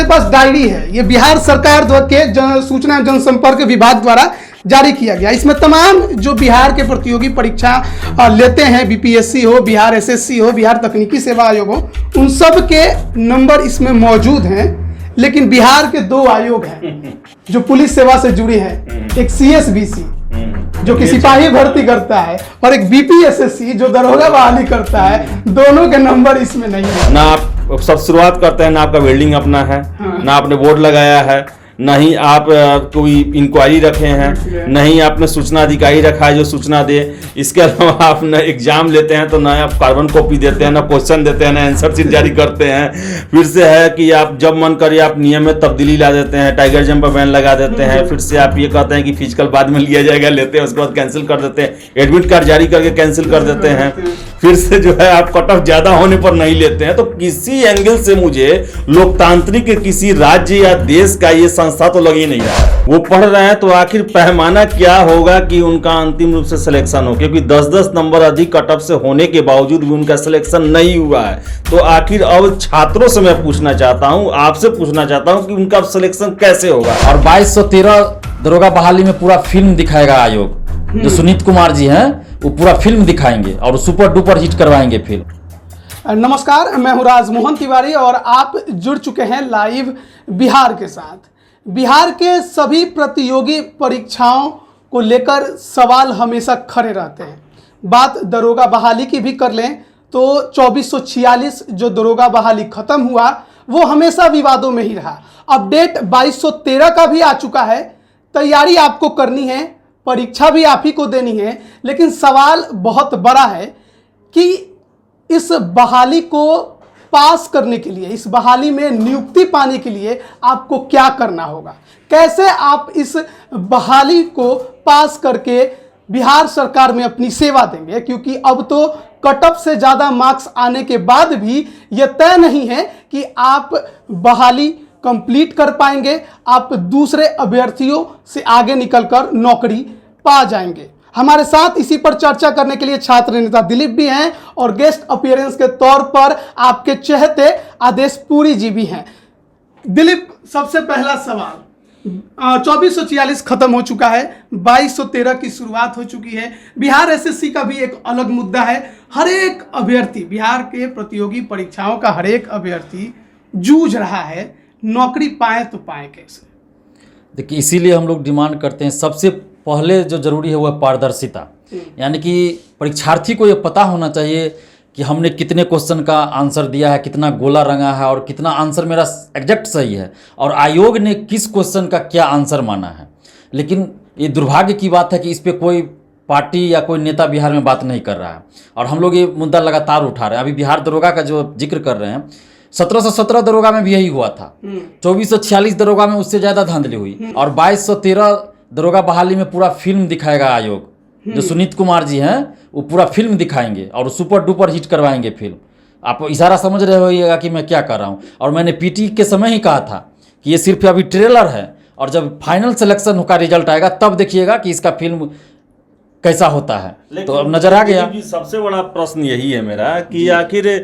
हमारे पास डायरी है, ये बिहार सरकार के सूचना एवं जनसंपर्क विभाग द्वारा जारी किया गया। इसमें तमाम जो बिहार के प्रतियोगी परीक्षा लेते हैं, बीपीएससी हो, बिहार एसएससी हो, बिहार तकनीकी सेवा आयोग हो, उन सब के नंबर इसमें मौजूद हैं। लेकिन बिहार के 2 आयोग हैं जो पुलिस सेवा से जुड़ी है, एक सीएसबीसी जो कि सिपाही भर्ती करता है और एक बीपीएससी जो दरोगा बहाली करता है। दोनों के नंबर इसमें नहीं है। ना आप सब शुरुआत करते हैं, ना आपका बिल्डिंग अपना है, ना आपने बोर्ड लगाया है, ना ही आप कोई इंक्वायरी रखे हैं, नहीं आपने सूचना अधिकारी रखा है जो सूचना दे। इसके अलावा आप न एग्जाम लेते हैं तो ना आप कार्बन कॉपी देते हैं, ना क्वेश्चन देते हैं, ना आंसर शीट जारी करते हैं। फिर से है कि आप जब मन करे आप नियम में तब्दीली ला देते हैं, टाइगर जंप पर बैन लगा देते हैं। फिर से आप ये कहते हैं कि फिजिकल बाद में लिया जाएगा, लेते हैं, उसके बाद कैंसिल कर देते हैं, एडमिट कार्ड जारी करके कैंसिल कर देते हैं। फिर से जो है आप कट ऑफ ज्यादा होने पर नहीं लेते हैं। तो किसी एंगल से मुझे लोकतांत्रिक किसी राज्य या देश का ये संस्था तो लग ही नहीं रहा है। वो पढ़ रहे हैं तो आखिर पैमाना क्या होगा कि उनका अंतिम रूप से सिलेक्शन हो, क्योंकि 10-10 नंबर अधिक कट ऑफ से होने के बावजूद भी उनका सिलेक्शन नहीं हुआ है। तो आखिर अब छात्रों से मैं पूछना चाहता हूं, आपसे पूछना चाहता हूं कि उनका सिलेक्शन कैसे होगा। और 2213 दरोगा बहाली में पूरा फिल्म दिखाएगा आयोग। जो सुनीत कुमार जी हैं वो पूरा फिल्म दिखाएंगे और सुपर डुपर हिट करवाएंगे फिल्म। नमस्कार, मैं हूं राजमोहन तिवारी और आप जुड़ चुके हैं लाइव बिहार के साथ। बिहार के सभी प्रतियोगी परीक्षाओं को लेकर सवाल हमेशा खड़े रहते हैं। बात दरोगा बहाली की भी कर लें तो 2446 जो दरोगा बहाली खत्म हुआ वो हमेशा विवादों में ही रहा। अपडेट 2213 का भी आ चुका है। तैयारी आपको करनी है, परीक्षा भी आप ही को देनी है, लेकिन सवाल बहुत बड़ा है कि इस बहाली को पास करने के लिए, इस बहाली में नियुक्ति पाने के लिए आपको क्या करना होगा, कैसे आप इस बहाली को पास करके बिहार सरकार में अपनी सेवा देंगे। क्योंकि अब तो कट ऑफ से ज़्यादा मार्क्स आने के बाद भी यह तय नहीं है कि आप बहाली कंप्लीट कर पाएंगे, आप दूसरे अभ्यर्थियों से आगे निकलकर नौकरी पा जाएंगे। हमारे साथ इसी पर चर्चा करने के लिए छात्र नेता दिलीप भी हैं और गेस्ट अपीयरेंस के तौर पर आपके चहेते आदेश पुरी जी भी हैं। दिलीप, सबसे पहला सवाल, 2446 खत्म हो चुका है, 2213 की शुरुआत हो चुकी है। बिहार एसएससी का भी एक अलग मुद्दा है। हर एक अभ्यर्थी, बिहार के प्रतियोगी परीक्षाओं का हर एक अभ्यर्थी जूझ रहा है, नौकरी पाए तो पाए कैसे। देखिए, इसीलिए हम लोग डिमांड करते हैं, सबसे पहले जो जरूरी है वह पारदर्शिता। यानी कि परीक्षार्थी को ये पता होना चाहिए कि हमने कितने क्वेश्चन का आंसर दिया है, कितना गोला रंगा है और कितना आंसर मेरा एग्जैक्ट सही है, और आयोग ने किस क्वेश्चन का क्या आंसर माना है। लेकिन ये दुर्भाग्य की बात है कि इस पर कोई पार्टी या कोई नेता बिहार में बात नहीं कर रहा है और हम लोग ये मुद्दा लगातार उठा रहे हैं। अभी बिहार दरोगा का जो जिक्र कर रहे हैं, 1717 दरोगा में भी यही हुआ था, 2446 दरोगा में उससे ज़्यादा धांधली हुई, और 2213 दरोगा बहाली में पूरा फिल्म दिखाएगा आयोग। जो सुनीत कुमार जी हैं वो पूरा फिल्म दिखाएंगे और सुपर डुपर हिट करवाएंगे फिल्म। आप इशारा समझ रहे होइएगा कि मैं क्या कर रहा हूँ। और मैंने पीटी के समय ही कहा था कि ये सिर्फ अभी ट्रेलर है और जब फाइनल सिलेक्शन का रिजल्ट आएगा तब देखिएगा कि इसका फिल्म कैसा होता है। तो अब नजर आ गया। सबसे बड़ा प्रश्न यही है मेरा कि आखिर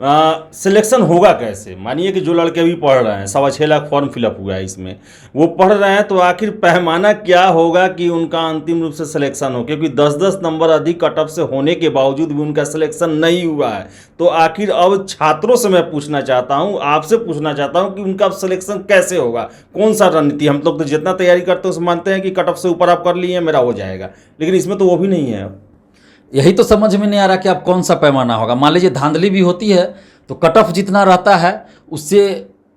सिलेक्शन होगा कैसे। मानिए कि जो लड़के अभी पढ़ रहे हैं, 6.25 लाख फॉर्म फिलअप हुआ है, इसमें वो पढ़ रहे हैं, तो आखिर पैमाना क्या होगा कि उनका अंतिम रूप से सिलेक्शन हो, क्योंकि 10-10 नंबर अधिक कट ऑफ से होने के बावजूद भी उनका सिलेक्शन नहीं हुआ है। तो आखिर अब छात्रों से मैं पूछना चाहता हूं, आपसे पूछना चाहता हूं कि उनका अब सिलेक्शन कैसे होगा, कौन सा रणनीति। हम लोग तो जितना तैयारी करते हैं उसमें मानते हैं कि कट ऑफ से ऊपर आप कर लिए मेरा हो जाएगा, लेकिन इसमें तो वो भी नहीं है। यही तो समझ में नहीं आ रहा कि अब कौन सा पैमाना होगा। मान लीजिए धांधली भी होती है तो कट ऑफ जितना रहता है उससे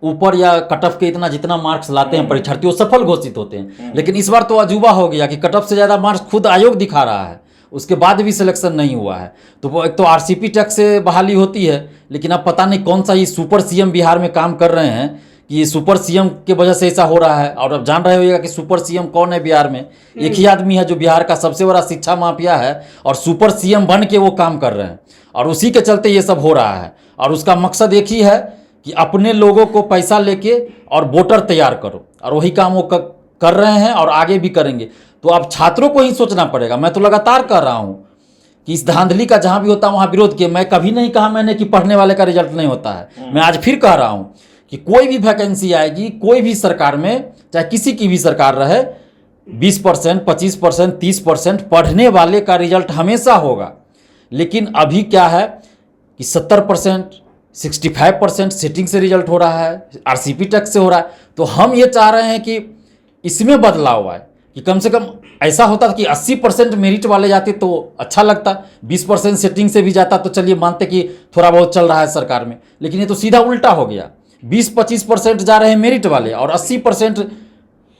ऊपर या कट ऑफ के इतना जितना मार्क्स लाते हैं परीक्षार्थी वो सफल घोषित होते हैं। लेकिन इस बार तो अजूबा हो गया कि कट ऑफ से ज़्यादा मार्क्स खुद आयोग दिखा रहा है, उसके बाद भी सिलेक्शन नहीं हुआ है। तो वो एक तो आरसीपी टैक्स से बहाली होती है, लेकिन अब पता नहीं कौन सा ये सुपर सीएम बिहार में काम कर रहे हैं कि ये सुपर सीएम की वजह से ऐसा हो रहा है। और अब जान रहे होइएगा कि सुपर सीएम कौन है बिहार में। एक ही आदमी है जो बिहार का सबसे बड़ा शिक्षा माफिया है और सुपर सीएम बन के वो काम कर रहे हैं, और उसी के चलते ये सब हो रहा है। और उसका मकसद एक ही है कि अपने लोगों को पैसा लेके और वोटर तैयार करो, और वही काम वो कर रहे हैं और आगे भी करेंगे। तो अब छात्रों को ही सोचना पड़ेगा। मैं तो लगातार कह रहा हूँ कि इस धांधली का जहाँ भी होता है वहाँ विरोध किए। मैं कभी नहीं कहा मैंने कि पढ़ने वाले का रिजल्ट नहीं होता है। मैं आज फिर कह रहा हूँ कि कोई भी वैकेंसी आएगी कोई भी सरकार में, चाहे किसी की भी सरकार रहे, 20%, 25%, 30% पढ़ने वाले का रिजल्ट हमेशा होगा। लेकिन अभी क्या है कि 70%, 65% सीटिंग से रिजल्ट हो रहा है, आरसीपी टैक्स से हो रहा है। तो हम ये चाह रहे हैं कि इसमें बदलाव आए, कि कम से कम ऐसा होता कि 80% मेरिट वाले जाते तो अच्छा लगता, 20% सेटिंग से भी जाता तो चलिए मानते कि थोड़ा बहुत चल रहा है सरकार में। लेकिन ये तो सीधा उल्टा हो गया, 20-25% जा रहे हैं मेरिट वाले और 80%,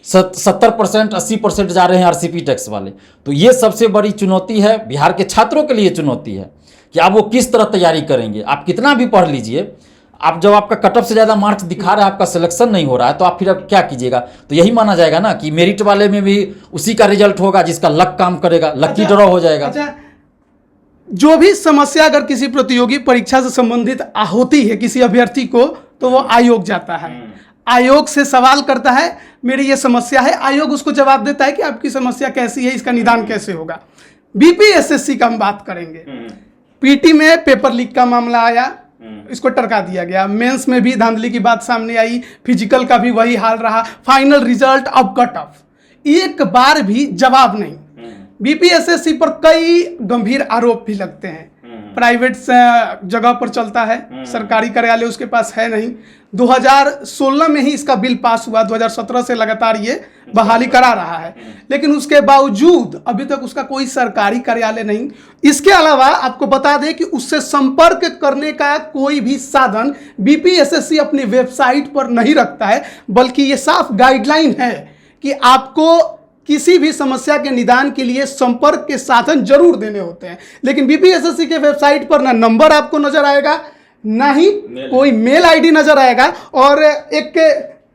70%, 80% जा रहे हैं आरसीपी टैक्स वाले। तो ये सबसे बड़ी चुनौती है, बिहार के छात्रों के लिए चुनौती है कि आप वो किस तरह तैयारी करेंगे। आप कितना भी पढ़ लीजिए, आप जब आपका कट ऑफ से ज़्यादा मार्क्स दिखा रहा है, आपका सिलेक्शन नहीं हो रहा है, तो आप फिर अब क्या कीजिएगा। तो यही माना जाएगा ना कि मेरिट वाले में भी उसी का रिजल्ट होगा जिसका लक काम करेगा, लकी ड्रॉ हो जाएगा। अच्छा, जो भी समस्या अगर किसी प्रतियोगी परीक्षा से संबंधित होती है किसी अभ्यर्थी को, तो वो आयोग जाता है, आयोग से सवाल करता है मेरी ये समस्या है, आयोग उसको जवाब देता है कि आपकी समस्या कैसी है, इसका निदान कैसे होगा। बीपीएसएससी का हम बात करेंगे, पीटी में पेपर लीक का मामला आया, इसको टरका दिया गया, मेंस में भी धांधली की बात सामने आई, फिजिकल का भी वही हाल रहा, फाइनल रिजल्ट अब कट ऑफ, एक बार भी जवाब नहीं। बीपीएसएससी पर कई गंभीर आरोप भी लगते हैं, प्राइवेट जगह पर चलता है, सरकारी कार्यालय उसके पास है नहीं। 2016 में ही इसका बिल पास हुआ, 2017 से लगातार ये बहाली करा रहा है, लेकिन उसके बावजूद अभी तक उसका कोई सरकारी कार्यालय नहीं। इसके अलावा आपको बता दें कि उससे संपर्क करने का कोई भी साधन बीपीएसएससी अपनी वेबसाइट पर नहीं रखता है, बल्कि ये साफ गाइडलाइन है कि आपको किसी भी समस्या के निदान के लिए संपर्क के साधन जरूर देने होते हैं। लेकिन बीपीएसएससी के वेबसाइट पर ना नंबर आपको नजर आएगा, ना ही कोई मेल आईडी नजर आएगा। और एक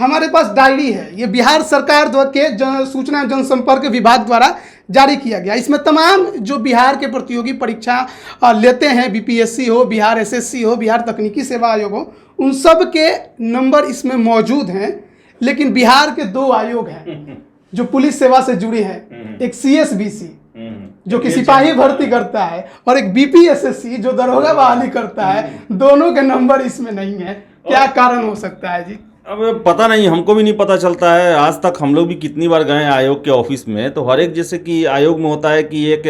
हमारे पास डायरी है, ये बिहार सरकार के सूचना जनसंपर्क विभाग द्वारा जारी किया गया। इसमें तमाम जो बिहार के प्रतियोगी परीक्षा लेते हैं, बीपीएससी हो, बिहार एसएससी हो, बिहार तकनीकी सेवा आयोग हो, उन सब के नंबर इसमें मौजूद हैं। लेकिन बिहार के 2 आयोग हैं जो पुलिस सेवा से जुड़ी है, एक सीएसबीसी जो कि सिपाही भर्ती करता है, और एक बीपीएसएससी जो दरोगा बहाली करता है, दोनों के नंबर इसमें नहीं है। क्या कारण हो सकता है जी? अब पता नहीं, हमको भी नहीं पता चलता है। आज तक हम लोग भी कितनी बार गए आयोग के ऑफिस में, तो हर एक, जैसे कि आयोग में होता है कि एक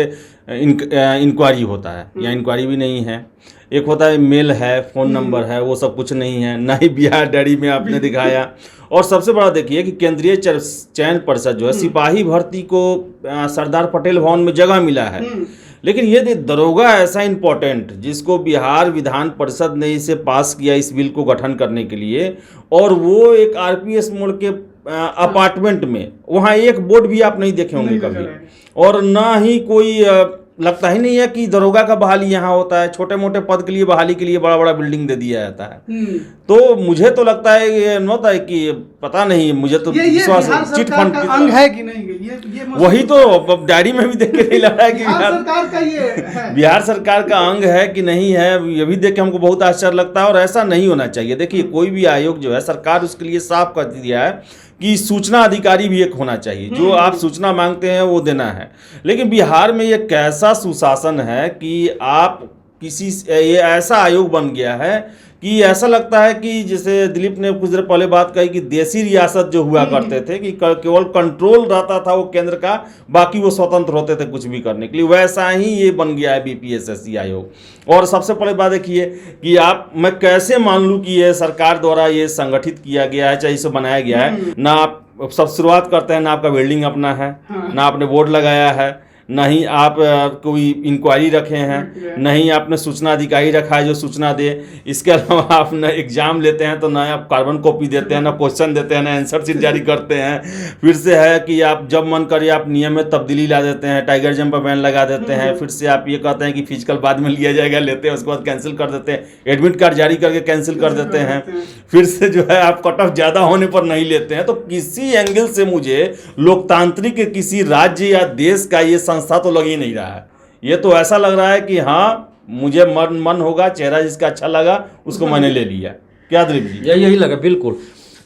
इंक्वायरी होता है, या इंक्वायरी भी नहीं है, एक होता है मेल है, फ़ोन नंबर है, वो सब कुछ नहीं है, ना ही बिहार डायरी में आपने दिखाया। और सबसे बड़ा देखिए कि केंद्रीय चयन परिषद जो है, सिपाही भर्ती को सरदार पटेल भवन में जगह मिला है, लेकिन ये दरोगा ऐसा इम्पोर्टेंट जिसको बिहार विधान परिषद ने इसे पास किया इस बिल को गठन करने के लिए, और वो एक आरपीएस मोड़ के अपार्टमेंट में, वहाँ एक बोर्ड भी आप नहीं देखे होंगे कभी, और ना ही कोई लगता ही नहीं है कि दरोगा का बहाली यहाँ होता है। छोटे मोटे पद के लिए बहाली के लिए बड़ा बड़ा बिल्डिंग दे दिया जाता है। तो मुझे तो लगता है ये होता है कि पता नहीं, मुझे तो विश्वास चिट फंड का अंग है कि नहीं, ये वही तो डायरी में भी देख के नहीं लग रहा है कि बिहार सरकार का ये है, बिहार सरकार का अंग है कि नहीं है, ये भी देख के हमको बहुत आश्चर्य लगता है। और ऐसा नहीं होना चाहिए। देखिए, कोई भी आयोग जो है, सरकार उसके लिए साफ कर दिया है कि सूचना अधिकारी भी एक होना चाहिए, जो आप सूचना मांगते हैं वो देना है। लेकिन बिहार में ये कैसा सुशासन है कि आप ये ऐसा आयोग बन गया है कि ऐसा लगता है कि जैसे दिलीप ने कुछ देर पहले बात कही कि देसी रियासत जो हुआ करते थे कि केवल कंट्रोल रहता था वो केंद्र का, बाकी वो स्वतंत्र होते थे कुछ भी करने के लिए, वैसा ही ये बन गया है बीपीएसएससी आयोग। और सबसे पहले बात देखिए कि मैं कैसे मान लूँ कि ये सरकार द्वारा ये संगठित किया गया है, चाहे इसे बनाया गया है। ना आप सब शुरुआत करते हैं, ना आपका बिल्डिंग अपना है, ना आपने बोर्ड लगाया है, ना ही आप कोई इंक्वायरी रखे हैं, ना ही आपने सूचना अधिकारी रखा है जो सूचना दे। इसके अलावा आप ना एग्जाम लेते हैं तो ना आप कार्बन कॉपी देते हैं, ना क्वेश्चन देते हैं, ना आंसर शीट जारी करते हैं। फिर से है कि आप जब मन करे आप नियम में तब्दीली ला देते हैं, टाइगर जंप पर बैन लगा देते हैं। फिर से आप ये कहते हैं कि फिजिकल बाद में लिया जाएगा, लेते हैं, उसके बाद कैंसिल कर देते हैं, एडमिट कार्ड जारी करके कैंसिल कर देते हैं। फिर से जो है आप कट ऑफ ज़्यादा होने पर नहीं लेते हैं। तो किसी एंगल से मुझे लोकतांत्रिक किसी राज्य या देश का ये संस्था तो लग ही नहीं रहा है। ये तो ऐसा लग रहा है कि हाँ, मुझे मन होगा, चेहरा जिसका अच्छा लगा उसको मैंने ले लिया। क्या दिलीप जी? यही लगा, बिल्कुल।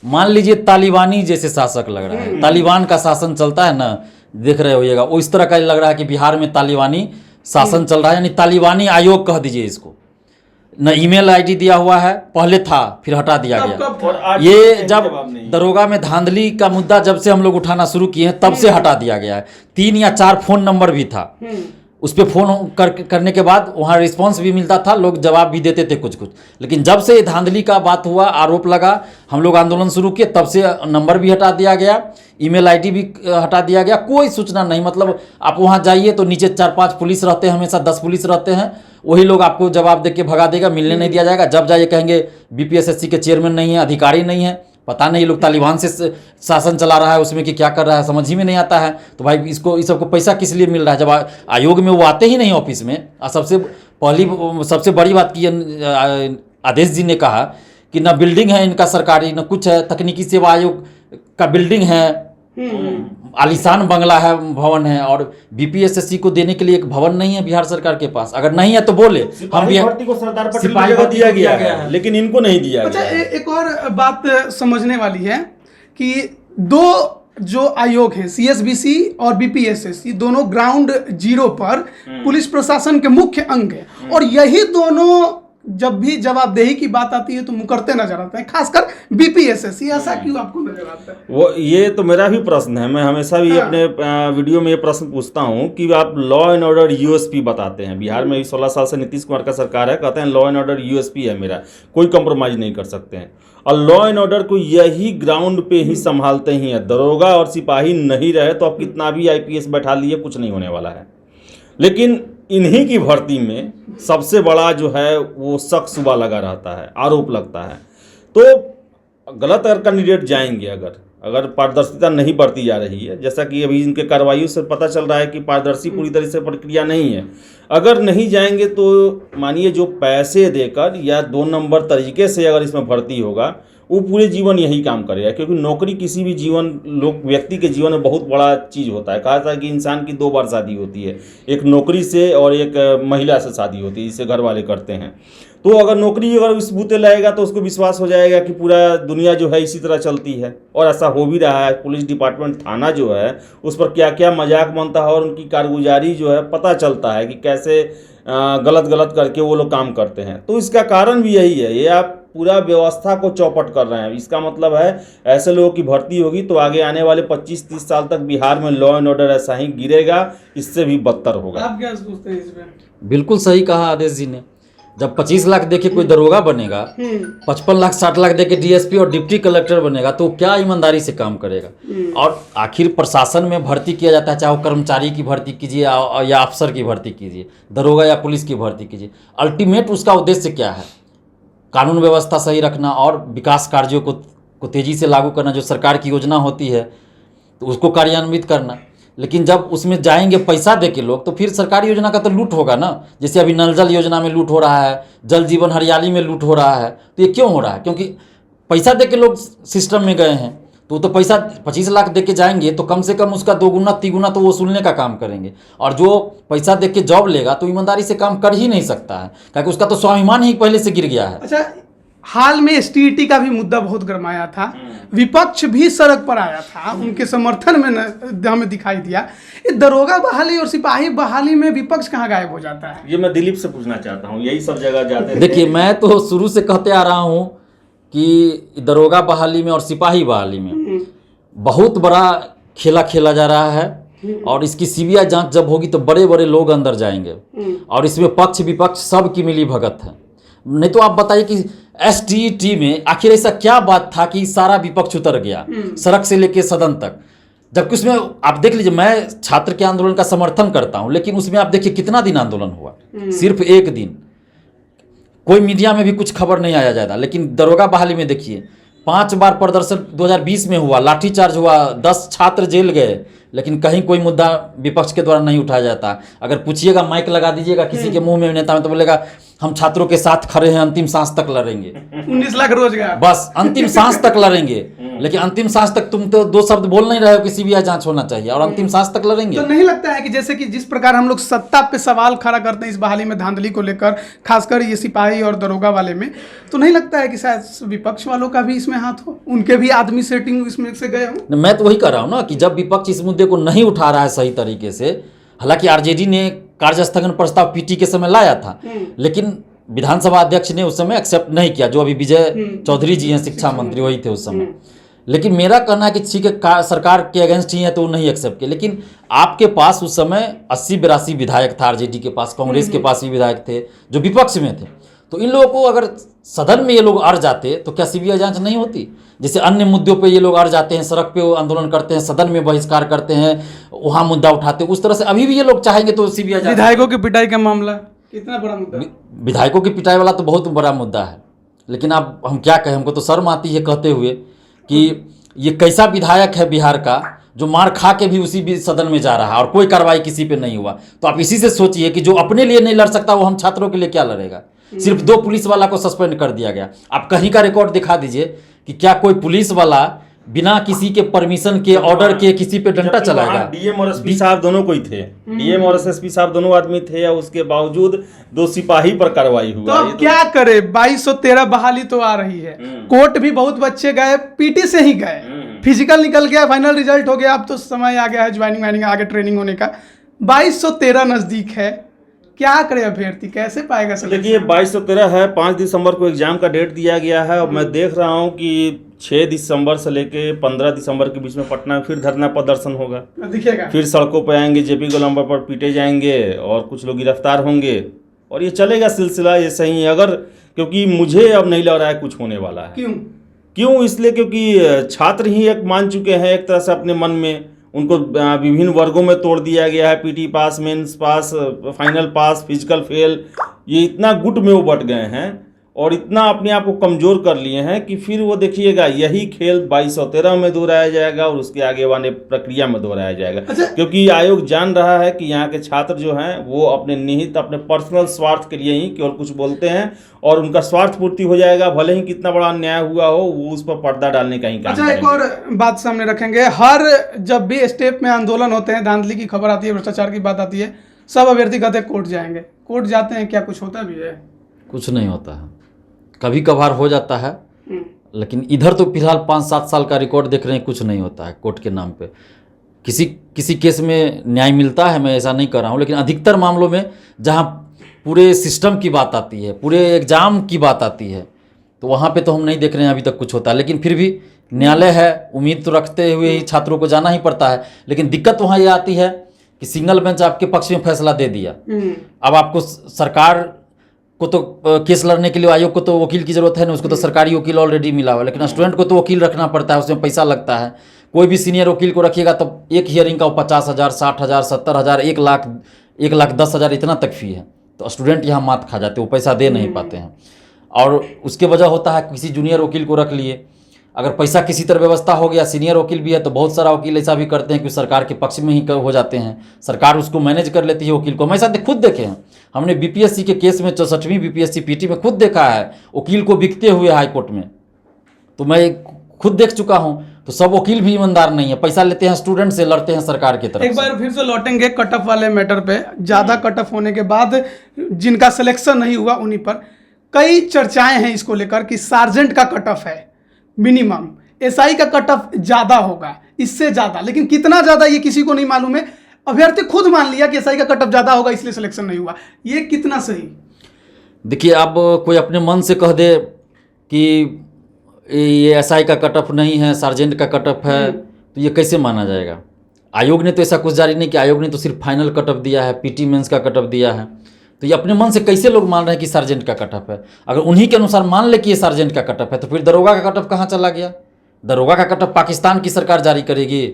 मान लीजिए तालिबानी जैसे शासक लग रहा है, तालिबान का शासन चलता है ना, देख रहे होइएगा, वो इस तरह का लग रहा है कि बिहार में तालिबानी शासन चल रहा है, यानी तालिबानी आयोग कह दीजिए इसको। न ईमेल आईडी दिया हुआ है, पहले था फिर हटा दिया कब गया। कब था? और ये आज जब जवाब नहीं। दरोगा में धांधली का मुद्दा जब से हम लोग उठाना शुरू किए हैं तब से हटा दिया गया है। 3 या 4 फोन नंबर भी था, उस पर फ़ोन करने के बाद वहाँ रिस्पांस भी मिलता था, लोग जवाब भी देते थे कुछ कुछ। लेकिन जब से धांधली का बात हुआ, आरोप लगा, हम लोग आंदोलन शुरू किए, तब से नंबर भी हटा दिया गया, ईमेल आईडी भी हटा दिया गया, कोई सूचना नहीं। मतलब आप वहाँ जाइए तो नीचे 4-5 पुलिस रहते हैं, हमेशा 10 पुलिस रहते हैं, वही लोग आपको जवाब दे के भगा देगा, मिलने नहीं दिया जाएगा। जब जाइए कहेंगे बीपीएसएससी के चेयरमैन नहीं है, अधिकारी नहीं है, पता नहीं लोग तालिबान से शासन चला रहा है, उसमें कि क्या कर रहा है समझ ही में नहीं आता है। तो भाई इसको इस सबको पैसा किस लिए मिल रहा है जब आयोग में वो आते ही नहीं ऑफिस में। सबसे बड़ी बात की आदेश जी ने कहा कि ना बिल्डिंग है इनका सरकारी, ना कुछ है, तकनीकी सेवा आयोग का बिल्डिंग है, आलीशान बंगला है, भवन है, और बीपीएसएससी को देने के लिए एक भवन नहीं है बिहार सरकार के पास। अगर नहीं है तो बोले, हम सिपाही भर्ती को सरदार पटेल की सिपाही जगह भर्ती दिया को गया दिया है, लेकिन इनको नहीं दिया अच्छा, गया है। एक और बात समझने वाली है कि 2 जो आयोग हैं, सीएसबीसी और बीपीएसएससी, दोनों ग्राउंड जीरो पर पुलिस प्रशासन के मुख्य अंग है, और यही दोनों जब भी जवाबदेही की बात आती है तो मुकरते नजर आते हैं, खासकर बीपीएसएससी। ऐसा क्यों आपको नजर आता है? वो ये तो मेरा भी प्रश्न है। मैं हमेशा भी अपने वीडियो में ये प्रश्न पूछता हूँ कि आप लॉ एंड ऑर्डर यूएसपी बताते हैं। बिहार में 16 साल से नीतीश कुमार का सरकार है, कहते हैं लॉ एंड ऑर्डर यूएसपी है मेरा, कोई कंप्रोमाइज नहीं कर सकते हैं। और लॉ एंड ऑर्डर को यही ग्राउंड पे ही संभालते ही है। दरोगा और सिपाही नहीं रहे तो आप कितना भी आईपीएस बैठा लिए, कुछ नहीं होने वाला है। लेकिन इन्हीं की भर्ती में सबसे बड़ा जो है वो शक शुबा लगा रहता है, आरोप लगता है। तो गलत अगर कैंडिडेट जाएंगे, अगर पारदर्शिता नहीं बरती जा रही है, जैसा कि अभी इनके कार्रवाइयों से पता चल रहा है कि पारदर्शी पूरी तरह से प्रक्रिया नहीं है, अगर नहीं जाएंगे तो मानिए जो पैसे देकर या 2 नंबर तरीके से अगर इसमें भर्ती होगा, वो पूरे जीवन यही काम करेगा। क्योंकि नौकरी किसी भी व्यक्ति के जीवन में बहुत बड़ा चीज़ होता है। कहा था कि इंसान की 2 बार शादी होती है, एक नौकरी से और एक महिला से शादी होती है, जिसे घर वाले करते हैं। तो अगर नौकरी अगर इस बूते लाएगा तो उसको विश्वास हो जाएगा कि पूरा दुनिया जो है इसी तरह चलती है, और ऐसा हो भी रहा है। पुलिस डिपार्टमेंट थाना जो है उस पर क्या क्या मजाक बनता है, और उनकी कारगुजारी जो है पता चलता है कि कैसे गलत करके वो लोग काम करते हैं। तो इसका कारण भी यही है, ये आप पूरा व्यवस्था को चौपट कर रहे हैं। इसका मतलब है ऐसे लोगों की भर्ती होगी तो आगे आने वाले 25-30 साल तक बिहार में लॉ एंड ऑर्डर ऐसा ही गिरेगा, इससे भी बदतर होगा। आप क्या सोचते हैं इसमें? बिल्कुल सही कहा आदेश जी ने। जब 25 लाख देके कोई दरोगा बनेगा, 55 लाख 60 लाख देके डीएसपी और डिप्टी कलेक्टर बनेगा, तो क्या ईमानदारी से काम करेगा? और आखिर प्रशासन में भर्ती किया जाता है, चाहे वो कर्मचारी की भर्ती कीजिए या अफसर की भर्ती कीजिए, दरोगा या पुलिस की भर्ती कीजिए, अल्टीमेट उसका उद्देश्य क्या है? कानून व्यवस्था सही रखना और विकास कार्यों को तेज़ी से लागू करना। जो सरकार की योजना होती है तो उसको कार्यान्वित करना। लेकिन जब उसमें जाएंगे पैसा दे के लोग, तो फिर सरकारी योजना का तो लूट होगा ना। जैसे अभी नल जल योजना में लूट हो रहा है, जल जीवन हरियाली में लूट हो रहा है। तो ये क्यों हो रहा है? क्योंकि पैसा दे के लोग सिस्टम में गए हैं। तो पैसा 25 लाख दे के जाएंगे तो कम से कम उसका 2 गुना 3 गुना तो वसूलने का काम करेंगे। और जो पैसा दे के जॉब लेगा तो ईमानदारी से काम कर ही नहीं सकता है, क्योंकि उसका तो स्वाभिमान ही पहले से गिर गया है। अच्छा, हाल में एसटीईटी का भी मुद्दा बहुत गरमाया था, विपक्ष भी सड़क पर आया था, उनके समर्थन में हमें दिखाई दिया। ये दरोगा बहाली और सिपाही बहाली में विपक्ष कहाँ गायब हो जाता है? ये मैं दिलीप से पूछना चाहता हूँ, यही सब जगह जाते हैं। देखिए, मैं तो शुरू से कहते आ रहा हूँ कि दरोगा बहाली में और सिपाही बहाली में बहुत बड़ा खेला खेला जा रहा है। और इसकी सीबीआई जांच जब होगी तो बड़े बड़े लोग अंदर जाएंगे, और इसमें पक्ष विपक्ष सब की मिली भगत है। नहीं तो आप बताइए कि एसटीईटी में आखिर ऐसा क्या बात था कि सारा विपक्ष उतर गया सड़क से लेके सदन तक? जबकि उसमें आप देख लीजिए, मैं छात्र के आंदोलन का समर्थन करता हूं, लेकिन उसमें आप देखिए कितना दिन आंदोलन हुआ, सिर्फ 1 दिन। कोई मीडिया में भी कुछ खबर नहीं आया जाता। लेकिन दरोगा बहाली में देखिए 5 बार प्रदर्शन 2020 में हुआ, लाठीचार्ज हुआ, 10 छात्र जेल गए, लेकिन कहीं कोई मुद्दा विपक्ष के द्वारा नहीं उठाया जाता। अगर पूछिएगा, माइक लगा दीजिएगा किसी के मुंह में, नेता में, तो बोलेगा हम छात्रों के साथ खड़े हैं, अंतिम सांस तक लड़ेंगे। 19 लाख रोजगार, बस अंतिम सांस तक लड़ेंगे। लेकिन अंतिम सांस तक तुम तो 2 शब्द बोल नहीं रहे हो कि सीबीआई जांच होना चाहिए, और अंतिम सांस तक लड़ेंगे। तो नहीं लगता है कि जैसे कि जिस प्रकार हम लोग सत्ता पे सवाल खड़ा करते हैं इस बहाली में धांधली को लेकर, खासकर ये सिपाही और दरोगा वाले में, तो नहीं लगता है कि शायद विपक्ष वालों का भी इसमें हाथ हो, उनके भी आदमी सेटिंग इसमें से गए हो? मैं तो वही कह रहा हूँ ना कि जब विपक्ष इस मुद्दे को नहीं उठा रहा है सही तरीके से, हालांकि आरजेडी ने कार्यस्थगन प्रस्ताव पीटी के समय लाया था, लेकिन विधानसभा अध्यक्ष ने उस समय एक्सेप्ट नहीं किया, जो अभी विजय चौधरी जी हैं शिक्षा मंत्री, वही थे उस समय। लेकिन मेरा कहना है कि ठीक है, सरकार के अगेंस्ट ही है तो वो नहीं एक्सेप्ट किया। लेकिन आपके पास उस समय 80-82 विधायक था आरजेडी के पास, कांग्रेस के पास भी विधायक थे जो विपक्ष में थे। तो इन लोगों को अगर सदन में ये लोग अड़ जाते तो क्या सीबीआई जांच नहीं होती? जैसे अन्य मुद्दों पे ये लोग अड़ जाते हैं, सड़क पे वो आंदोलन करते हैं, सदन में बहिष्कार करते हैं, वहाँ मुद्दा उठाते हैं, उस तरह से अभी भी ये लोग चाहेंगे तो सीबीआई जांच। विधायकों की पिटाई का मामला कितना बड़ा मुद्दा है? विधायकों की पिटाई वाला तो बहुत बड़ा मुद्दा है, लेकिन अब हम क्या कहें, हमको तो शर्म आती है कहते हुए कि ये कैसा विधायक है बिहार का जो मार खा के भी उसी भी सदन में जा रहा है और कोई कार्रवाई किसी पे नहीं हुआ। तो आप इसी से सोचिए कि जो अपने लिए नहीं लड़ सकता वो हम छात्रों के लिए क्या लड़ेगा। सिर्फ 2 पुलिस वाला को सस्पेंड कर दिया गया। आप कहीं का रिकॉर्ड दिखा दीजिए कि क्या कोई पुलिस वाला बिना किसी के परमिशन के, ऑर्डर के किसी पे डंडा चलाएगा? डीएम और एसपी साहब दोनों कोई थे, डीएम और एसपी साहब दोनों आदमी थे, और उसके बावजूद 2 सिपाही पर कार्रवाई हुआ। तो अब क्या करे? 2213 बहाली तो आ रही है, कोर्ट भी बहुत बच्चे गए, पीटी से ही गए, फिजिकल निकल गया, फाइनल रिजल्ट हो गया, अब तो समय आ गया है ज्वाइनिंग वाइनिंग आगे ट्रेनिंग होने का। 2213 नजदीक है, क्या करे अभ्यर्थी, कैसे पाएगा सिलेक्शन? देखिए 2213 है, 5 दिसंबर को एग्जाम का डेट दिया गया है, और मैं देख रहा हूँ कि 6 दिसंबर से लेके 15 दिसंबर के बीच में पटना में फिर धरना प्रदर्शन होगा, दिखेगा, फिर सड़कों पर आएंगे, जेपी गोलंबर पर पीटे जाएंगे और कुछ लोग गिरफ्तार होंगे, और ये चलेगा सिलसिला ये सही। अगर क्योंकि मुझे अब नहीं लग रहा है कुछ होने वाला है। क्यों? इसलिए क्योंकि छात्र ही एक मान चुके हैं एक तरह से अपने मन में, उनको विभिन्न वर्गों में तोड़ दिया गया है, पीटी पास, मेंस पास, फाइनल पास, फिजिकल फेल, ये इतना गुट में वो बट गए हैं और इतना अपने आप को कमज़ोर कर लिए हैं कि फिर वो देखिएगा यही खेल 2213 में दोहराया जाएगा और उसके आगे वाले प्रक्रिया में दोहराया जाएगा। क्योंकि आयोग जान रहा है कि यहाँ के छात्र जो हैं वो अपने निहित अपने पर्सनल स्वार्थ के लिए ही केवल कुछ बोलते हैं और उनका स्वार्थ पूर्ति हो जाएगा, भले ही कितना बड़ा अन्याय हुआ हो, वो उस पर पर्दा डालने का ही काम करेंगे। एक और बात सामने रखेंगे, हर जब भी स्टेप में आंदोलन होते हैं, धांधली की खबर आती है, भ्रष्टाचार की बात आती है, सब अभ्यर्थी कहते हैं कोर्ट जाएंगे। कोर्ट जाते हैं, क्या कुछ होता भी है? कुछ नहीं होता है, कभी कभार हो जाता है, लेकिन इधर तो फिलहाल 5-7 साल का रिकॉर्ड देख रहे हैं, कुछ नहीं होता है कोर्ट के नाम पे। किसी केस में न्याय मिलता है, मैं ऐसा नहीं कर रहा हूँ, लेकिन अधिकतर मामलों में जहाँ पूरे सिस्टम की बात आती है, पूरे एग्ज़ाम की बात आती है, तो वहाँ पे तो हम नहीं देख रहे हैं अभी तक कुछ होता है। लेकिन फिर भी न्यायालय है, उम्मीद तो रखते हुए ही छात्रों को जाना ही पड़ता है। लेकिन दिक्कत वहाँ ये आती है कि सिंगल बेंच आपके पक्ष में फैसला दे दिया, अब आपको सरकार को तो केस लड़ने के लिए आयोग को तो वकील की जरूरत है ना, उसको तो सरकारी वकील ऑलरेडी मिला हुआ, लेकिन स्टूडेंट को तो वकील रखना पड़ता है, उसमें पैसा लगता है। कोई भी सीनियर वकील को रखिएगा तो एक हियरिंग का 50,000, 60,000, 70,000, 1,10,000 इतना तक फी है। तो स्टूडेंट यहाँ मात खा जाते, वो पैसा दे नहीं पाते हैं। और उसके वजह होता है किसी जूनियर वकील को रख लिए, अगर पैसा किसी तरह व्यवस्था हो गया, सीनियर वकील भी है तो बहुत सारा वकील ऐसा भी करते हैं कि सरकार के पक्ष में ही हो जाते हैं, सरकार उसको मैनेज कर लेती है वकील को। हम ऐसा खुद देखे हैं, हमने बीपीएससी के केस में 64वीं बीपीएससी पीटी में खुद देखा है वकील को बिकते हुए हाई कोर्ट में, तो मैं खुद देख चुका हूं। तो सब वकील भी ईमानदार नहीं है, पैसा लेते हैं स्टूडेंट से, लड़ते हैं सरकार की तरफ। एक बार फिर से लौटेंगे कट ऑफ वाले मैटर पे। ज़्यादा कट ऑफ होने के बाद जिनका सिलेक्शन नहीं हुआ उन्हीं पर कई चर्चाएं हैं इसको लेकर कि सार्जेंट का कट ऑफ है मिनिमम, एसआई का कट ऑफ ज़्यादा होगा, इससे ज़्यादा, लेकिन कितना ज़्यादा ये किसी को नहीं मालूम है। अभ्यर्थी खुद मान लिया कि एसआई का कट ऑफ ज़्यादा होगा इसलिए सिलेक्शन नहीं हुआ, ये कितना सही? देखिए, अब कोई अपने मन से कह दे कि ये एसआई का कट ऑफ नहीं है, सार्जेंट का कट ऑफ है, तो ये कैसे माना जाएगा? आयोग ने तो ऐसा कुछ जारी नहीं किया, आयोग ने तो सिर्फ फाइनल कट ऑफ दिया है, पीटी मेंस का कट ऑफ दिया है। तो ये अपने मन से कैसे लोग मान रहे हैं कि सार्जेंट का कट ऑफ है? अगर उन्हीं के अनुसार मान ले कि ये सार्जेंट का कट ऑफ है, तो फिर दरोगा का कट ऑफ कहाँ चला गया? दरोगा का कट ऑफ पाकिस्तान की सरकार जारी करेगी,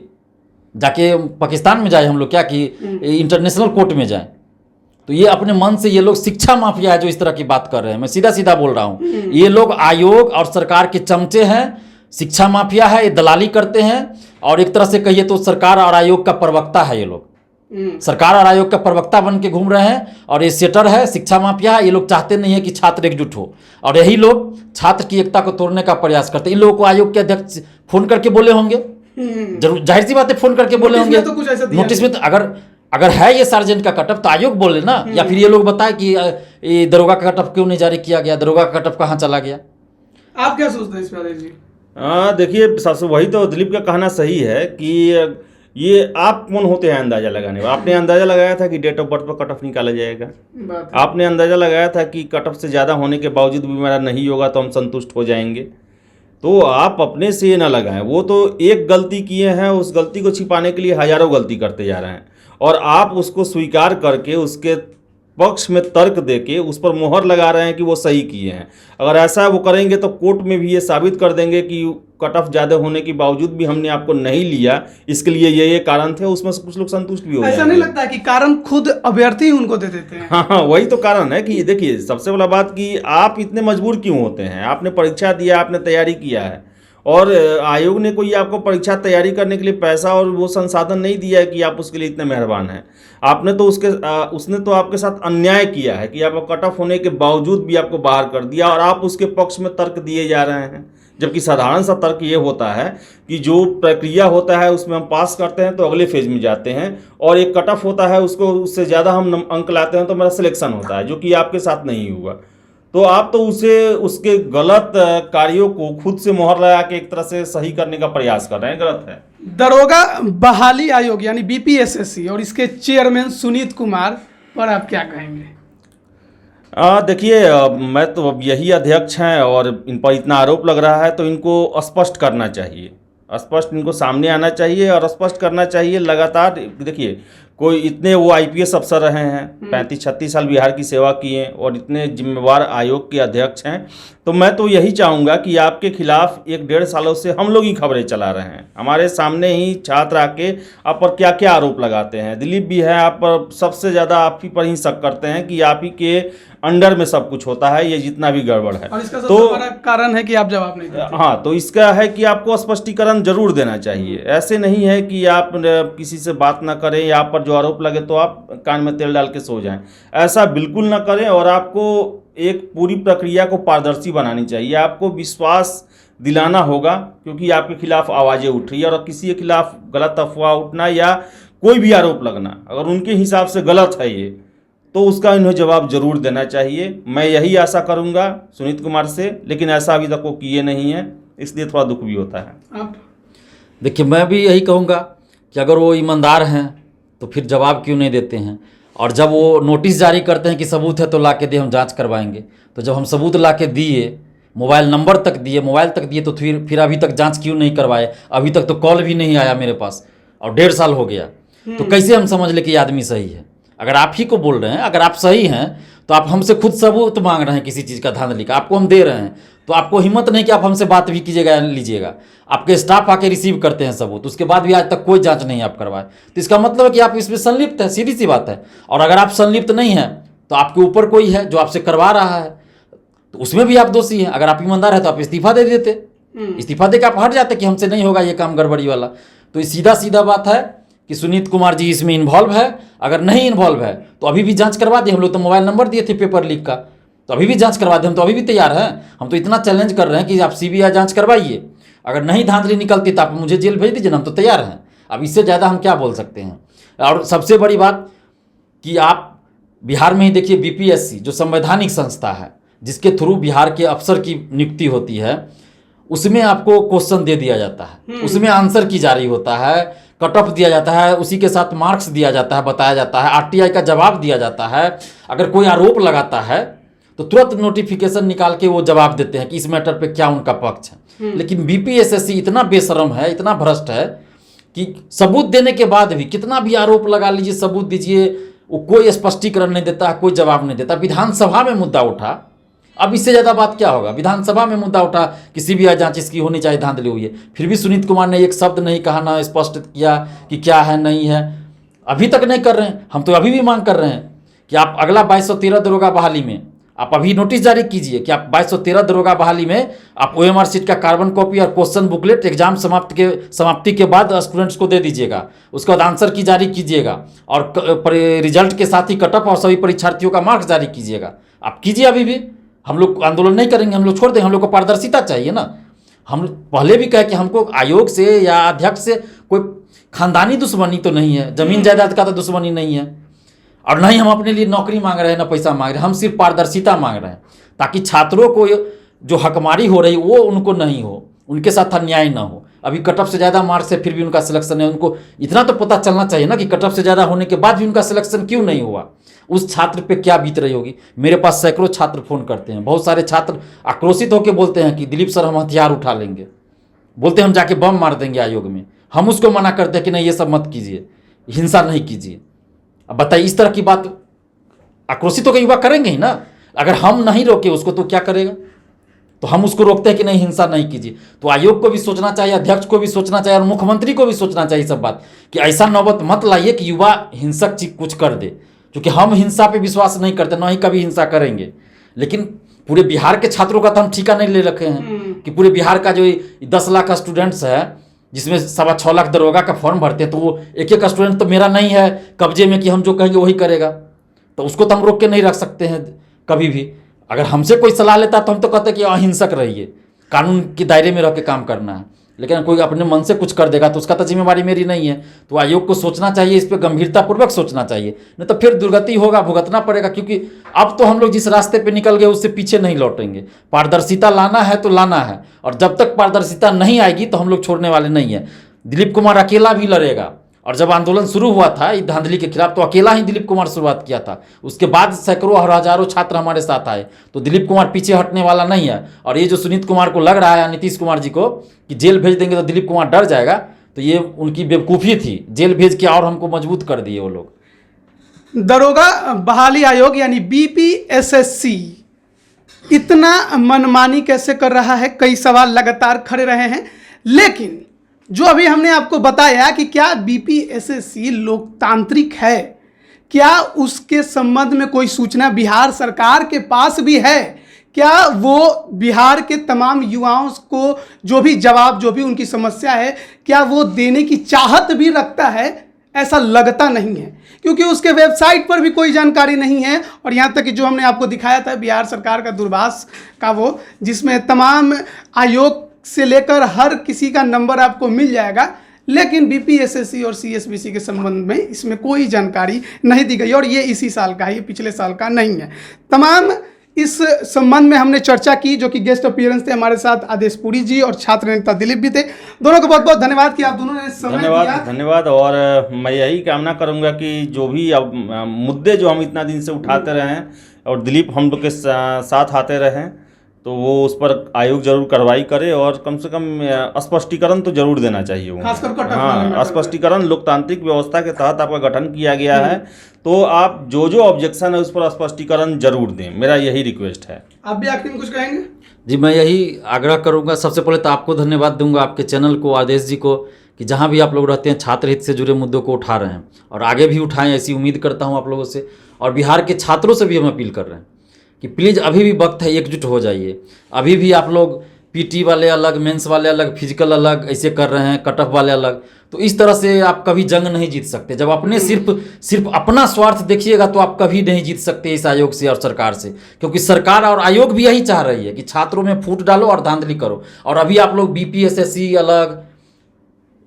जाके पाकिस्तान में जाए हम लोग क्या कि इंटरनेशनल कोर्ट में जाए? तो ये अपने मन से ये लोग शिक्षा माफिया है जो इस तरह की बात कर रहे हैं। मैं सीधा सीधा बोल रहा हूँ, ये लोग आयोग और सरकार के चमचे हैं, शिक्षा माफिया है, ये दलाली करते हैं, और एक तरह से कहिए तो सरकार और आयोग का प्रवक्ता है ये लोग। सरकार और आयोग का प्रवक्ता बन के घूम रहे हैं, और ये सेटर है, शिक्षा माफिया है। ये लोग चाहते नहीं है कि छात्र एकजुट हो, और यही लोग छात्र की एकता को तोड़ने का प्रयास करते हैं। इन लोगों को आयोग के अध्यक्ष फोन करके बोले होंगे, जरूर जाहिर सी बात है, फोन करके बोले होंगे। नोटिस में तो अगर है ये सार्जेंट का कट ऑफ तो आयोग बोले ना, या फिर ये लोग बताए कि ये दरोगा का कट ऑफ क्यों नहीं जारी किया गया, दरोगा का कट ऑफ कहाँ चला गया? आप क्या सोचते हैं इस बारे में जी? देखिए, वही तो दिलीप का कहना सही है कि ये आप कौन होते हैं अंदाज़ा लगाने वाले? आपने अंदाज़ा लगाया था कि डेट ऑफ बर्थ पर कट ऑफ निकाला जाएगा? आपने अंदाज़ा लगाया था कि कट ऑफ से ज़्यादा होने के बावजूद भी मेरा नहीं होगा तो हम संतुष्ट हो जाएंगे? तो आप अपने से ये ना लगाएं। वो तो एक गलती किए हैं, उस गलती को छिपाने के लिए हज़ारों गलती करते जा रहे हैं, और आप उसको स्वीकार करके उसके पक्ष में तर्क देके उस पर मोहर लगा रहे हैं कि वो सही किए हैं। अगर ऐसा वो करेंगे तो कोर्ट में भी ये साबित कर देंगे कि कट ऑफ ज़्यादा होने के बावजूद भी हमने आपको नहीं लिया, इसके लिए ये कारण थे। उसमें से कुछ लोग संतुष्ट भी हो जाएंगे। ऐसा नहीं लगता है कि कारण खुद अभ्यर्थी उनको दे देते हैं? हाँ, वही तो कारण है कि देखिए, सबसे बड़ा बात कि आप इतने मजबूर क्यों होते हैं? आपने परीक्षा दिया, आपने तैयारी किया है, और आयोग ने कोई आपको परीक्षा तैयारी करने के लिए पैसा और वो संसाधन नहीं दिया है कि आप उसके लिए इतने मेहरबान हैं। आपने तो उसने तो आपके साथ अन्याय किया है कि आपको कट ऑफ होने के बावजूद भी आपको बाहर कर दिया, और आप उसके पक्ष में तर्क दिए जा रहे हैं। जबकि साधारण सा तर्क ये होता है कि जो प्रक्रिया होता है उसमें हम पास करते हैं तो अगले फेज में जाते हैं, और एक कट ऑफ होता है उसको उससे ज़्यादा हम अंक लाते हैं तो मेरा सिलेक्शन होता है, जो कि आपके साथ नहीं हुआ। तो आप तो उसके गलत कार्यों को खुद से मोहर लगा के एक तरह से सही करने का प्रयास कर रहे हैं। गलत है। दरोगा बहाली आयोग यानी बीपीएसएससी और इसके चेयरमैन सुनीत कुमार पर आप क्या कहेंगे? देखिए, मैं तो अब यही अध्यक्ष हैं और इन पर इतना आरोप लग रहा है तो इनको स्पष्ट करना चाहिए, स्पष्ट इनको सामने आना चाहिए और स्पष्ट करना चाहिए लगातार। देखिए, कोई इतने वो आईपीएस अफसर रहे हैं, 35-36 साल बिहार की सेवा किए और इतने जिम्मेवार आयोग के अध्यक्ष हैं, तो मैं तो यही चाहूँगा कि आपके खिलाफ 1-1.5 सालों से हम लोग ही खबरें चला रहे हैं। हमारे सामने ही छात्र आके आप पर क्या क्या आरोप लगाते हैं। दिलीप भी है, आप पर सबसे ज़्यादा आप ही पर ही शक करते हैं कि आप ही के अंडर में सब कुछ होता है, ये जितना भी गड़बड़ है। और इसका सबसे बड़ा कारण है कि आप जवाब नहीं देते। हाँ, तो इसका है कि आपको स्पष्टीकरण जरूर देना चाहिए। ऐसे नहीं है कि आप किसी से बात ना करें या आप पर जो आरोप लगे तो आप कान में तेल डाल के सो जाएं। ऐसा बिल्कुल ना करें, और आपको एक पूरी प्रक्रिया को पारदर्शी बनानी चाहिए। आपको विश्वास दिलाना होगा, क्योंकि आपके खिलाफ आवाज़ें उठ रही है, और किसी के खिलाफ गलत अफवाह उठना या कोई भी आरोप लगना अगर उनके हिसाब से गलत है ये, तो उसका इन्हें जवाब जरूर देना चाहिए। मैं यही आशा करूंगा सुनीत कुमार से, लेकिन ऐसा अभी तक वो किए नहीं है, इसलिए थोड़ा दुख भी होता है। आप देखिए, मैं भी यही कहूँगा कि अगर वो ईमानदार हैं तो फिर जवाब क्यों नहीं देते हैं, और जब वो नोटिस जारी करते हैं कि सबूत है तो ला के दे, हम जांच करवाएंगे, तो जब हम सबूत ला के दिए, मोबाइल नंबर तक दिए, मोबाइल तक दिए, तो फिर अभी तक जांच क्यों नहीं करवाए? अभी तक तो कॉल भी नहीं आया मेरे पास, और 1.5 साल हो गया। तो कैसे हम समझ ले कि ये आदमी सही है? अगर आप ही को बोल रहे हैं, अगर आप सही हैं तो आप हमसे खुद सबूत मांग रहे हैं किसी चीज़ का, धांधली का, आपको हम दे रहे हैं, तो आपको हिम्मत नहीं कि आप हमसे बात भी कीजिएगा, लीजिएगा। आपके स्टाफ आके रिसीव करते हैं सबूत, उसके बाद भी आज तक कोई जांच नहीं आप करवाए, तो इसका मतलब है कि आप इसमें संलिप्त है, सीधी सी बात है। और अगर आप संलिप्त नहीं हैं तो आपके ऊपर कोई है जो आपसे करवा रहा है, तो उसमें भी आप दोषी हैं। अगर आप ईमानदार है तो आप इस्तीफा दे देते, इस्तीफा दे के आप हट जाते कि हमसे नहीं होगा ये काम गड़बड़ी वाला। तो सीधा सीधा बात है कि सुनीत कुमार जी इसमें इन्वॉल्व है। अगर नहीं इन्वॉल्व है तो अभी भी जांच करवा दें। हम लोग तो मोबाइल नंबर दिए थे पेपर लीक का, तो अभी भी जांच करवा दें, हम तो अभी भी तैयार हैं। हम तो इतना चैलेंज कर रहे हैं कि आप सीबीआई जांच करवाइए, अगर नहीं धांधली निकलती तो आप मुझे जेल भेज दीजिए ना, हम तो तैयार हैं। अब इससे ज़्यादा हम क्या बोल सकते हैं? और सबसे बड़ी बात कि आप बिहार में ही देखिए, बीपीएससी जो संवैधानिक संस्था है जिसके थ्रू बिहार के अफसर की नियुक्ति होती है, उसमें आपको क्वेश्चन दे दिया जाता है, उसमें आंसर की जारी होता है, कट ऑफ दिया जाता है, उसी के साथ मार्क्स दिया जाता है, बताया जाता है, आरटीआई का जवाब दिया जाता है। अगर कोई आरोप लगाता है तो तुरंत नोटिफिकेशन निकाल के वो जवाब देते हैं कि इस मैटर पे क्या उनका पक्ष है। लेकिन बीपीएसएससी इतना बेशरम है, इतना भ्रष्ट है कि सबूत देने के बाद भी, कितना भी आरोप लगा लीजिए, सबूत दीजिए, वो कोई स्पष्टीकरण नहीं देता, कोई जवाब नहीं देता। विधानसभा में मुद्दा उठा, अब इससे ज़्यादा बात क्या होगा? विधानसभा में मुद्दा उठा कि सीबीआई जांच इसकी होनी चाहिए, धांधली हुई है, फिर भी सुनीत कुमार ने एक शब्द नहीं कहा, ना स्पष्ट किया कि क्या है नहीं है। अभी तक नहीं कर रहे हैं। हम तो अभी भी मांग कर रहे हैं कि आप अगला 2213 दरोगा बहाली में आप अभी नोटिस जारी कीजिए कि आप 2213 दरोगा बहाली में आप ओएमआर शीट का कार्बन कॉपी और क्वेश्चन बुकलेट एग्जाम समाप्ति के बाद स्टूडेंट्स को दे दीजिएगा। उसके बाद आंसर की जारी कीजिएगा और रिजल्ट के साथ ही कटअप और सभी परीक्षार्थियों का मार्क्स जारी कीजिएगा। आप कीजिए, अभी भी हम लोग आंदोलन नहीं करेंगे, हम लोग छोड़ देंगे। हम लोग को पारदर्शिता चाहिए ना। हम पहले भी कहे कि हमको आयोग से या अध्यक्ष से कोई खानदानी दुश्मनी तो नहीं है, जमीन जायदाद का तो दुश्मनी नहीं है, और नहीं हम अपने लिए नौकरी मांग रहे हैं, ना पैसा मांग रहे हैं। हम सिर्फ पारदर्शिता मांग रहे हैं ताकि छात्रों को जो हकमारी हो रही वो उनको नहीं हो, उनके साथ अन्याय ना हो। अभी कट ऑफ से ज़्यादा मार्क्स है फिर भी उनका सिलेक्शन है। उनको इतना तो पता चलना चाहिए ना कि कट ऑफ से ज़्यादा होने के बाद भी उनका सिलेक्शन क्यों नहीं हुआ, उस छात्र पे क्या बीत रही होगी। मेरे पास सैकड़ों छात्र फ़ोन करते हैं, बहुत सारे छात्र आक्रोशित होकर बोलते हैं कि दिलीप सर हम हथियार उठा लेंगे, बोलते हैं हम जाके बम मार देंगे आयोग में। हम उसको मना करते हैं कि नहीं ये सब मत कीजिए, हिंसा नहीं कीजिए। अब बताइए, इस तरह की बात आक्रोशित होकर युवा करेंगे ही ना। अगर हम नहीं रोके उसको तो क्या करेगा। तो हम उसको रोकते हैं कि नहीं हिंसा नहीं कीजिए। तो आयोग को भी सोचना चाहिए, अध्यक्ष को भी सोचना चाहिए और मुख्यमंत्री को भी सोचना चाहिए सब बात, कि ऐसा नौबत मत लाइए कि युवा हिंसक चीज कुछ कर दे। क्योंकि हम हिंसा पे विश्वास नहीं करते, ना ही कभी हिंसा करेंगे। लेकिन पूरे बिहार के छात्रों का तो हम ठिका नहीं ले रखे हैं कि पूरे बिहार का जो 10 लाख स्टूडेंट्स है, जिसमें 6.25 लाख दरोगा का फॉर्म भरते हैं, तो वो एक एक स्टूडेंट तो मेरा नहीं है कब्जे में कि हम जो कहेंगे वही करेगा। तो उसको तो हम रोक के नहीं रख सकते हैं कभी भी। अगर हमसे कोई सलाह लेता तो हम तो कहते कि अहिंसक रहिए, कानून के दायरे में रह के काम करना है। लेकिन कोई अपने मन से कुछ कर देगा तो उसका तो जिम्मेवारी मेरी नहीं है। तो आयोग को सोचना चाहिए, इस पर गंभीरतापूर्वक सोचना चाहिए, नहीं तो फिर दुर्गति होगा, भुगतना पड़ेगा। क्योंकि अब तो हम लोग जिस रास्ते पे निकल गए उससे पीछे नहीं लौटेंगे। पारदर्शिता लाना है तो लाना है, और जब तक पारदर्शिता नहीं आएगी तो हम लोग छोड़ने वाले नहीं हैं। दिलीप कुमार अकेला भी लड़ेगा, और जब आंदोलन शुरू हुआ था इस धांधली के खिलाफ तो अकेला ही दिलीप कुमार शुरुआत किया था। उसके बाद सैकड़ों और हजारों छात्र हमारे साथ आए। तो दिलीप कुमार पीछे हटने वाला नहीं है। और ये जो सुनीत कुमार को लग रहा है, नीतीश कुमार जी को, कि जेल भेज देंगे तो दिलीप कुमार डर जाएगा, तो ये उनकी बेवकूफ़ी थी। जेल भेज के और हमको मजबूत कर दिए वो लोग। दरोगा बहाली आयोग यानी बीपीएसएससी इतना मनमानी कैसे कर रहा है, कई सवाल लगातार खड़े रहे हैं। लेकिन जो अभी हमने आपको बताया कि क्या बीपीएसएससी लोकतांत्रिक है, क्या उसके संबंध में कोई सूचना बिहार सरकार के पास भी है? क्या वो बिहार के तमाम युवाओं को जो भी जवाब, जो भी उनकी समस्या है, क्या वो देने की चाहत भी रखता है? ऐसा लगता नहीं है, क्योंकि उसके वेबसाइट पर भी कोई जानकारी नहीं है। और यहाँ तक कि जो हमने आपको दिखाया था बिहार सरकार का दूरभाष का वो, जिसमें तमाम आयोग से लेकर हर किसी का नंबर आपको मिल जाएगा, लेकिन बीपीएसएससी और सीएसबीसी के संबंध में इसमें कोई जानकारी नहीं दी गई। और ये इसी साल का है, ये पिछले साल का नहीं है। तमाम इस संबंध में हमने चर्चा की, जो कि गेस्ट अपीयरेंस थे हमारे साथ आदेश पुरी जी और छात्र नेता दिलीप भी थे। दोनों को बहुत बहुत धन्यवाद कि आप दोनों ने समय दिया। धन्यवाद। और मैं यही कामना करूंगा कि जो भी अब मुद्दे जो हम इतना दिन से उठाते रहे हैं और दिलीप हम लोग के साथ आते रहे, तो वो उस पर आयोग जरूर कार्रवाई करे और कम से कम स्पष्टीकरण तो जरूर देना चाहिए वो। हाँ, स्पष्टीकरण। लोकतांत्रिक व्यवस्था के तहत आपका गठन किया गया है, तो आप जो जो ऑब्जेक्शन है उस पर स्पष्टीकरण जरूर दें, मेरा यही रिक्वेस्ट है। आप भी आखिर में कुछ कहेंगे? जी, मैं यही आग्रह करूंगा। सबसे पहले तो आपको धन्यवाद दूंगा, आपके चैनल को, आदेश जी को, कि जहां भी आप लोग रहते हैं छात्र हित से जुड़े मुद्दों को उठा रहे हैं और आगे भी उठाएं, ऐसी उम्मीद करता हूं आप लोगों से। और बिहार के छात्रों से भी हम अपील कर रहे हैं कि प्लीज़ अभी भी वक्त है, एकजुट हो जाइए। अभी भी आप लोग पीटी वाले अलग, मेंस वाले अलग, फिजिकल अलग ऐसे कर रहे हैं, कट ऑफ वाले अलग, तो इस तरह से आप कभी जंग नहीं जीत सकते। जब अपने सिर्फ अपना स्वार्थ देखिएगा तो आप कभी नहीं जीत सकते इस आयोग से और सरकार से। क्योंकि सरकार और आयोग भी यही चाह रही है कि छात्रों में फूट डालो और धांधली करो। और अभी आप लोग बीपीएसएससी अलग,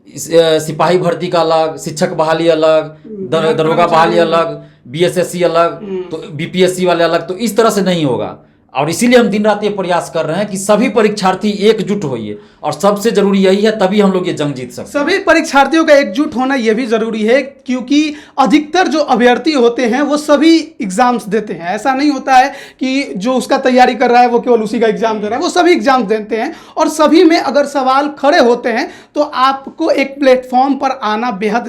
सिपाही भर्ती का अलग, शिक्षक बहाली अलग, दरोगा बहाली अलग, बीएसएससी अलग, तो बीपीएससी वाले अलग, तो इस तरह से नहीं होगा। और इसीलिए हम दिन रात ये प्रयास कर रहे हैं कि सभी परीक्षार्थी एकजुट होइए, और सबसे जरूरी यही है, तभी हम लोग ये जंग जीत सकते हैं। सभी परीक्षार्थियों का एकजुट होना ये भी जरूरी है, क्योंकि अधिकतर जो अभ्यर्थी होते हैं वो सभी एग्जाम्स देते हैं। ऐसा नहीं होता है कि जो उसका तैयारी कर रहा है वो केवल उसी का एग्जाम दे रहा है, वो सभी एग्जाम देते हैं। और सभी में अगर सवाल खड़े होते हैं तो आपको एक प्लेटफॉर्म पर आना बेहद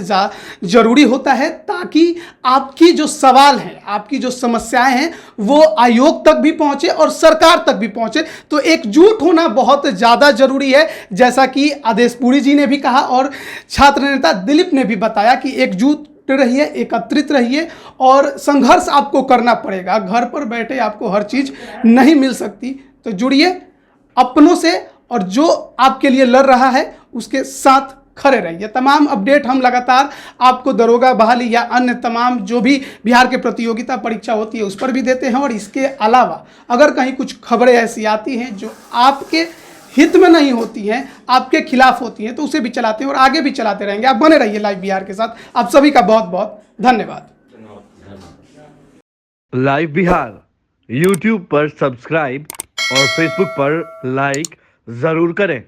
जरूरी होता है, ताकि आपकी जो सवाल है, आपकी जो समस्याएं हैं वो आयोग तक भी पहुंचे और सरकार तक भी पहुंचे। तो एकजुट होना बहुत ज्यादा जरूरी है, जैसा कि आदेश पुरी जी ने भी कहा और छात्र नेता दिलीप ने भी बताया कि एकजुट रहिए, एकत्रित रहिए और संघर्ष आपको करना पड़ेगा। घर पर बैठे आपको हर चीज नहीं मिल सकती, तो जुड़िए अपनों से और जो आपके लिए लड़ रहा है उसके साथ खड़े रहिए। तमाम अपडेट हम लगातार आपको दरोगा बहाली या अन्य तमाम जो भी बिहार के प्रतियोगिता परीक्षा होती है उस पर भी देते हैं। और इसके अलावा अगर कहीं कुछ खबरें ऐसी आती हैं जो आपके हित में नहीं होती हैं, आपके खिलाफ होती हैं, तो उसे भी चलाते हैं और आगे भी चलाते रहेंगे। आप बने रहिए लाइव बिहार के साथ। आप सभी का बहुत बहुत धन्यवाद। लाइव बिहार यूट्यूब पर सब्सक्राइब और फेसबुक पर लाइक जरूर करें।